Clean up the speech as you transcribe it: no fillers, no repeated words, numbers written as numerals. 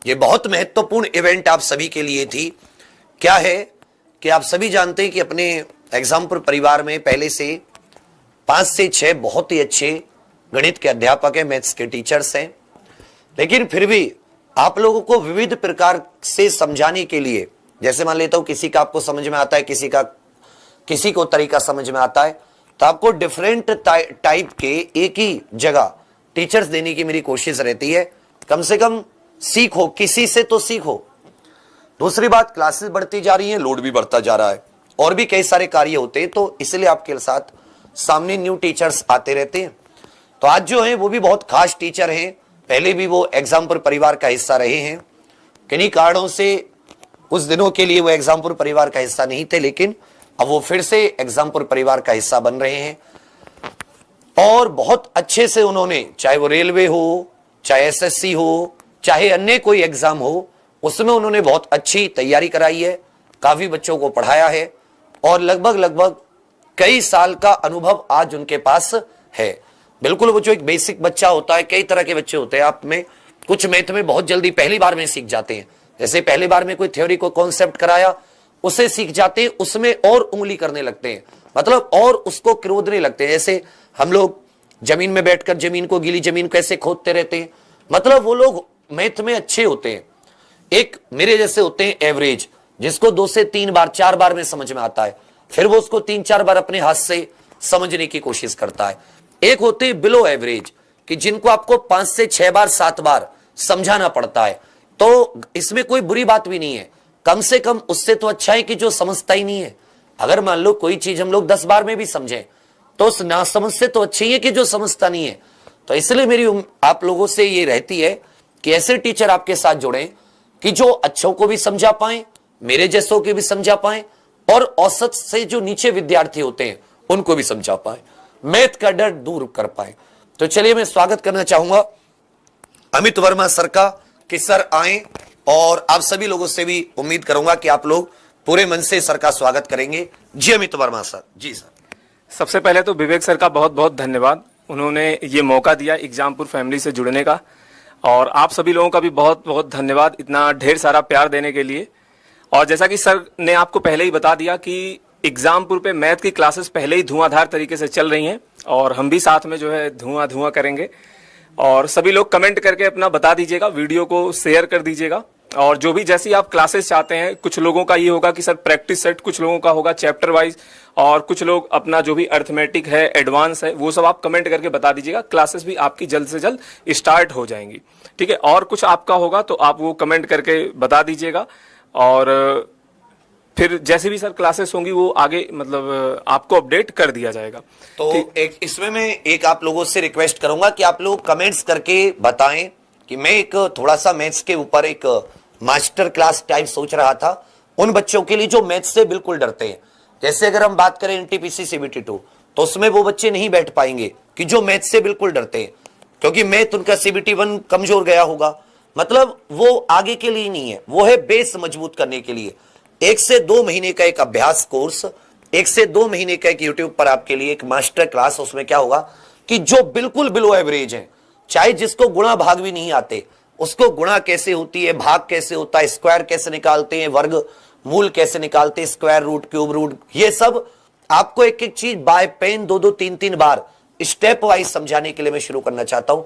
ये बहुत महत्वपूर्ण इवेंट आप सभी के लिए थी। क्या है कि आप सभी जानते हैं कि अपने एग्जामपुर परिवार में पहले से 5 से 6 बहुत ही अच्छे गणित के अध्यापक हैं, मैथ्स के टीचर्स हैं, लेकिन फिर भी आप लोगों को विविध प्रकार से समझाने के लिए, जैसे मान लेता हूं किसी का आपको समझ में आता है, किसी को तरीका समझ में आता है, तो आपको डिफरेंट टाइप के एक ही जगह टीचर्स देने की मेरी कोशिश रहती है। कम से कम सीखो, किसी से तो सीखो। दूसरी बात, क्लासेस बढ़ती जा रही हैं, लोड भी बढ़ता जा रहा है, और भी कई सारे कार्य होते हैं, तो इसलिए आपके साथ सामने न्यू टीचर्स आते रहते हैं। तो आज जो है वो भी बहुत खास टीचर हैं, पहले भी वो एग्जामपुर परिवार का हिस्सा रहे हैं। किन्हीं कारणों से कुछ दिनों के लिए वो एग्जामपुर परिवार का हिस्सा नहीं थे, लेकिन अब वो फिर से एग्जामपुर परिवार का हिस्सा बन रहे हैं, और बहुत अच्छे से उन्होंने, चाहे वो रेलवे हो, चाहे एसएससी हो, चाहे अन्य कोई एग्जाम हो, उसमें उन्होंने बहुत अच्छी तैयारी कराई है, काफी बच्चों को पढ़ाया है, और लगभग कई साल का अनुभव आज उनके पास है। बिल्कुल वो जो एक बेसिक बच्चा होता है, कई तरह के बच्चे होते हैं आप में, कुछ मैथ में बहुत जल्दी पहली बार में सीख जाते हैं, जैसे पहली बार में कोई थ्योरी को कॉन्सेप्ट कराया उसे सीख जाते हैं, उसमें और उंगली करने लगते हैं, मतलब और उसको क्रोधने लगते हैं। जैसे हम लोग जमीन में बैठकर जमीन को, गीली जमीन कैसे खोदते रहते हैं, मतलब वो लोग मैथ में अच्छे होते हैं। एक मेरे जैसे होते हैं एवरेज, जिसको 2 से 3 बार 4 बार में समझ में आता है, फिर वो उसको 3-4 बार अपने हाथ से समझने की कोशिश करता है। एक होते हैं बिलो एवरेज, कि जिनको आपको 5 से 6 बार 7 बार समझाना पड़ता है। तो इसमें कोई बुरी बात भी नहीं है, कम से कम उससे तो अच्छा है कि जो समझता ही नहीं है। अगर मान लो कोई चीज हम लोग 10 बार में भी समझें, तो उस नासमझ से तो अच्छी है कि जो समझता नहीं है। तो इसलिए मेरी आप लोगों से ये रहती है कि ऐसे टीचर आपके साथ जुड़े कि जो अच्छों को भी समझा पाए, मेरे जैसों को भी समझा पाए, और औसत से जो नीचे विद्यार्थी होते हैं उनको भी समझा पाए, मैथ का डर दूर कर पाए। तो चलिए मैं स्वागत करना चाहूंगा अमित वर्मा सर का, कि सर आए, और आप सभी लोगों से भी उम्मीद करूंगा कि आप लोग पूरे मन से सर का स्वागत करेंगे। जी अमित वर्मा सर। जी सर। सबसे पहले तो विवेक सर का बहुत बहुत धन्यवाद, उन्होंने ये मौका दिया एग्जामपुर फैमिली से जुड़ने का, और आप सभी लोगों का भी बहुत बहुत धन्यवाद इतना ढेर सारा प्यार देने के लिए। और जैसा कि सर ने आपको पहले ही बता दिया कि एग्जामपुर पे मैथ की क्लासेस पहले ही धुआंधार तरीके से चल रही हैं, और हम भी साथ में जो है धुआं करेंगे। और सभी लोग कमेंट करके अपना बता दीजिएगा, वीडियो को शेयर कर दीजिएगा, और जो भी जैसी आप क्लासेस चाहते हैं, कुछ लोगों का ये होगा कि सर प्रैक्टिस सेट, कुछ लोगों का होगा चैप्टर वाइज, और कुछ लोग अपना जो भी अर्थमेटिक है, एडवांस है, वो सब आप कमेंट करके बता दीजिएगा। क्लासेस भी आपकी जल्द से जल्द स्टार्ट हो जाएंगी, ठीक है। और कुछ आपका होगा तो आप वो कमेंट करके बता दीजिएगा, और फिर जैसे भी सर क्लासेस होंगी वो आगे मतलब आपको अपडेट कर दिया जाएगा। तो एक इसमें मैं एक आप लोगों से रिक्वेस्ट करूंगा कि आप लोग कमेंट्स करके बताएं कि मैं एक थोड़ा सा मैथ्स के ऊपर एक मास्टर क्लास टाइप सोच रहा था, उन बच्चों के लिए जो मैथ्स से बिल्कुल डरते हैं। जैसे अगर हम बात करें एनटीपीसी सीबीटी 2, तो उसमें वो बच्चे नहीं बैठ पाएंगे कि जो मैथ्स से बिल्कुल डरते हैं, क्योंकि मैथ उनका सीबीटी 1 कमजोर गया होगा, मतलब वो आगे के लिए नहीं है, वो है बेस मजबूत करने के लिए। 1 से 2 महीने का एक अभ्यास कोर्स, 1 से 2 महीने का एक यूट्यूब पर आपके लिए एक मास्टर क्लास। उसमें क्या होगा कि जो बिल्कुल बिलो एवरेज है, चाहे जिसको गुणा भाग भी नहीं आते, उसको गुणा कैसे होती है, भाग कैसे होता है, स्क्वायर कैसे निकालते हैं, वर्ग मूल कैसे निकालते हैं, स्क्वायर रूट, क्यूब रूट, ये सब आपको एक एक चीज बाय पेन 2-2 3-3 बार स्टेप वाइज समझाने के लिए मैं शुरू करना चाहता हूं।